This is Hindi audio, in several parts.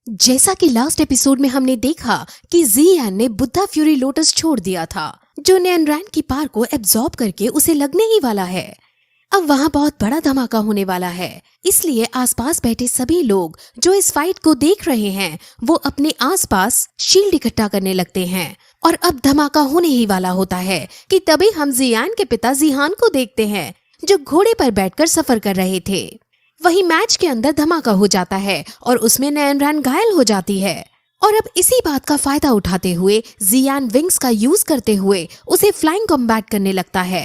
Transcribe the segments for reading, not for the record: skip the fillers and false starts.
जैसा कि लास्ट एपिसोड में हमने देखा कि जियान ने बुद्धा फ्यूरी लोटस छोड़ दिया था, जो नैनरैन की पार को एब्जॉर्ब करके उसे लगने ही वाला है। अब वहाँ बहुत बड़ा धमाका होने वाला है, इसलिए आसपास बैठे सभी लोग जो इस फाइट को देख रहे हैं वो अपने आसपास शील्ड इकट्ठा करने लगते हैं। और अब धमाका होने ही वाला होता है कि तभी हम जियान के पिता जिहान को देखते हैं, जो घोड़े पर बैठकर सफर कर रहे थे। वही मैच के अंदर धमाका हो जाता है और उसमें नैनरैन घायल हो जाती है। और अब इसी बात का फायदा उठाते हुए जियान विंग्स का यूज करते हुए उसे फ्लाइंग कॉम्बैट करने लगता है।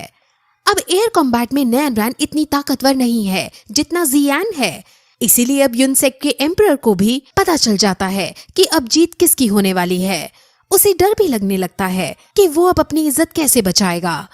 अब एयर कॉम्बैट में नैनरैन इतनी ताकतवर नहीं है जितना जियान है, इसीलिए अब यूनसेक के एम्परर को भी पता चल जाता है कि अब जीत किसकी होने वाली है। उसे डर भी लगने लगता है कि वो अब अपनी इज्जत कैसे बचाएगा।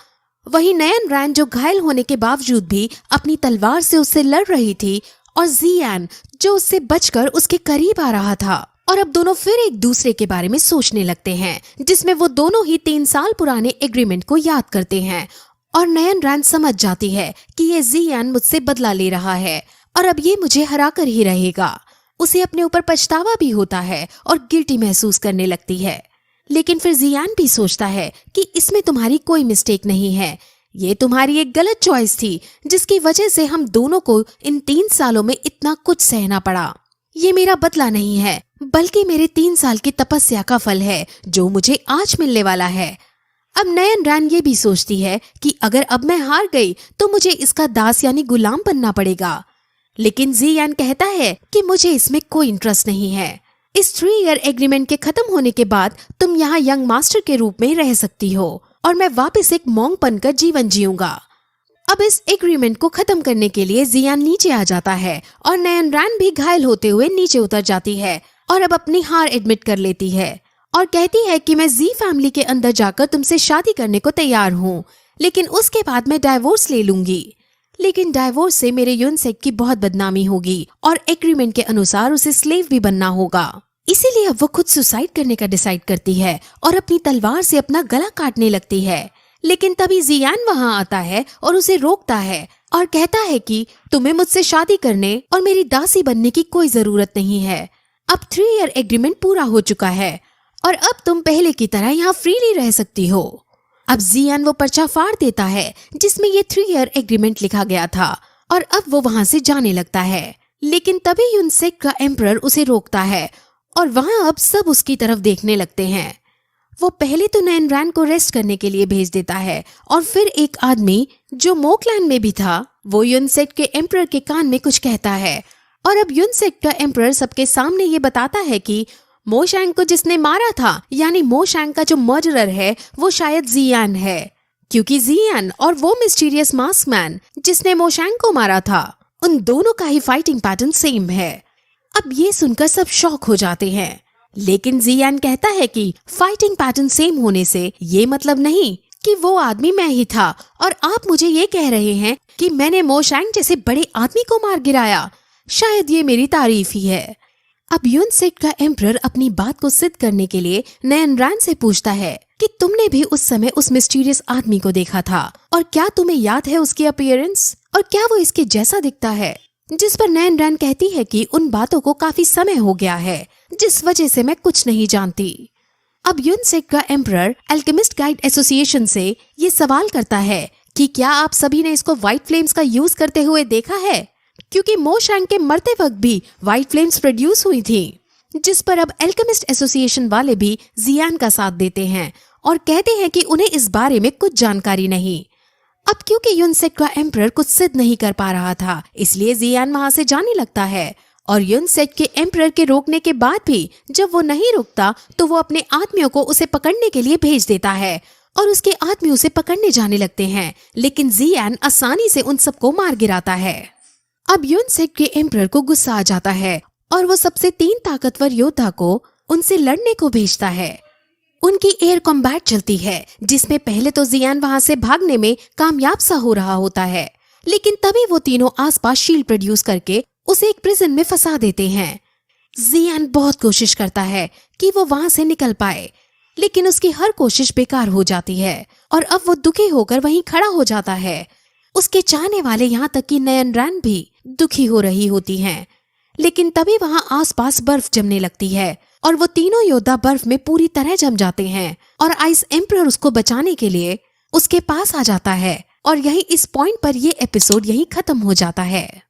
वही नैनरैन जो घायल होने के बावजूद भी अपनी तलवार से उससे लड़ रही थी, और जियान जो उससे बचकर उसके करीब आ रहा था। और अब दोनों फिर एक दूसरे के बारे में सोचने लगते हैं, जिसमें वो दोनों ही 3 साल पुराने एग्रीमेंट को याद करते हैं। और नैनरैन समझ जाती है कि ये जियान मुझसे बदला ले रहा है और अब ये मुझे हरा कर ही रहेगा। उसे अपने ऊपर पछतावा भी होता है और गिल्टी महसूस करने लगती है। लेकिन फिर जियान भी सोचता है कि इसमें तुम्हारी कोई मिस्टेक नहीं है, ये तुम्हारी एक गलत चॉइस थी जिसकी वजह से हम दोनों को इन 3 सालों में इतना कुछ सहना पड़ा। ये मेरा बदला नहीं है, बल्कि मेरे 3 साल की तपस्या का फल है जो मुझे आज मिलने वाला है। अब नैनरैन ये भी सोचती है कि अगर अब मैं हार गई तो मुझे इसका दास यानी गुलाम बनना पड़ेगा। लेकिन जियान कहता है कि मुझे इसमें कोई इंटरेस्ट नहीं है। इस 3 ईयर एग्रीमेंट के खत्म होने के बाद तुम यहाँ यंग मास्टर के रूप में रह सकती हो और मैं वापस एक मॉन्क बनकर जीवन जीऊंगा। अब इस एग्रीमेंट को खत्म करने के लिए जियान नीचे आ जाता है और नैनरैन भी घायल होते हुए नीचे उतर जाती है और अब अपनी हार एडमिट कर लेती है और कहती है कि मैं जी फैमिली के अंदर जाकर तुमसे शादी करने को तैयार हूँ, लेकिन उसके बाद मैं डाइवोर्स ले लूंगी। लेकिन डाइवोर्स से मेरे यूनसेक की बहुत बदनामी होगी और एग्रीमेंट के अनुसार उसे स्लेव भी बनना होगा। इसीलिए अब वो खुद सुसाइड करने का डिसाइड करती है और अपनी तलवार से अपना गला काटने लगती है। लेकिन तभी जियान वहाँ आता है और उसे रोकता है और कहता है कि तुम्हें मुझसे शादी करने और मेरी दासी बनने की कोई जरूरत नहीं है। अब 3 ईयर एग्रीमेंट पूरा हो चुका है और अब तुम पहले की तरह यहाँ फ्रीली रह सकती हो। अब जियान वो पर्चा फाड़ देता है जिसमें ये 3 ईयर एग्रीमेंट लिखा गया था और अब वो वहाँ से जाने लगता है। लेकिन तभी यूनसेक का एम्परर उसे रोकता है और वहाँ अब सब उसकी तरफ देखने लगते हैं। वो पहले तो नैनरैन को रेस्ट करने के लिए भेज देता है और फिर एक आदमी जो मोकलैंड में भी था वो यूनसेक के एम्परर के कान में कुछ कहता है। और अब यूनसेक का एम्परर सबके सामने ये बताता है कि मोशैंग को जिसने मारा था, यानी मोशैंग का जो मर्डरर है वो शायद जियान है, क्योंकि जियान और वो मिस्टीरियस मास्क मैन जिसने मोशैंग को मारा था, उन दोनों का ही फाइटिंग पैटर्न सेम है। अब ये सुनकर सब शॉक हो जाते हैं, लेकिन जियान कहता है कि फाइटिंग पैटर्न सेम होने से ये मतलब नहीं कि वो आदमी मैं ही था और आप मुझे ये कह रहे हैं कि मैंने मोशैंग जैसे बड़े आदमी को मार गिराया। शायद ये मेरी तारीफ ही है। अब यूनसेक का एम्परर अपनी बात को सिद्ध करने के लिए नैनरैन से पूछता है कि तुमने भी उस समय उस मिस्टीरियस आदमी को देखा था और क्या तुम्हें याद है उसकी अपीयरेंस और क्या वो इसके जैसा दिखता है। जिस पर नैनरैन कहती है कि उन बातों को काफी समय हो गया है जिस वजह से मैं कुछ नहीं जानती। अब यूनसेक का एम्परर अल्केमिस्ट गाइड एसोसिएशन से ये सवाल करता है कि क्या आप सभी ने इसको व्हाइट फ्लेम्स का यूज करते हुए देखा है, क्योंकि मोशैंग के मरते वक्त भी व्हाइट फ्लेम्स प्रोड्यूस हुई थी। जिस पर अब अल्केमिस्ट एसोसिएशन वाले भी जियान का साथ देते हैं और कहते हैं कि उन्हें इस बारे में कुछ जानकारी नहीं। अब क्योंकि यूनसेक का एम्परर कुछ सिद्ध नहीं कर पा रहा था, इसलिए जियान वहां से जाने लगता है। और यूनसेक के एम्परर के रोकने के बाद भी जब वो नहीं रुकता तो वो अपने आदमियों को उसे पकड़ने के लिए भेज देता है और उसके आदमी उसे पकड़ने जाने लगते हैं। लेकिन जियान आसानी से उन सबको मार गिराता है। अब यूनसेक के एम्परर को गुस्सा आ जाता है और वो सबसे 3 ताकतवर योद्धा को उनसे लड़ने को भेजता है। उनकी एयर कॉम्बैट चलती है जिसमें पहले तो जियान वहां से भागने में कामयाब सा हो रहा होता है, लेकिन तभी वो तीनों आसपास शील्ड प्रोड्यूस करके उसे एक प्रिजन में फंसा देते हैं। जियान बहुत कोशिश करता है कि वो वहां से निकल पाए, लेकिन उसकी हर कोशिश बेकार हो जाती है और अब वो दुखी होकर वहीं खड़ा हो जाता है। उसके चाहने वाले यहाँ तक कि नैनरैन भी दुखी हो रही होती हैं, लेकिन तभी वहाँ आसपास बर्फ जमने लगती है और वो तीनों योद्धा बर्फ में पूरी तरह जम जाते हैं और आइस एम्परर उसको बचाने के लिए उसके पास आ जाता है। और यही इस पॉइंट पर ये एपिसोड यही खत्म हो जाता है।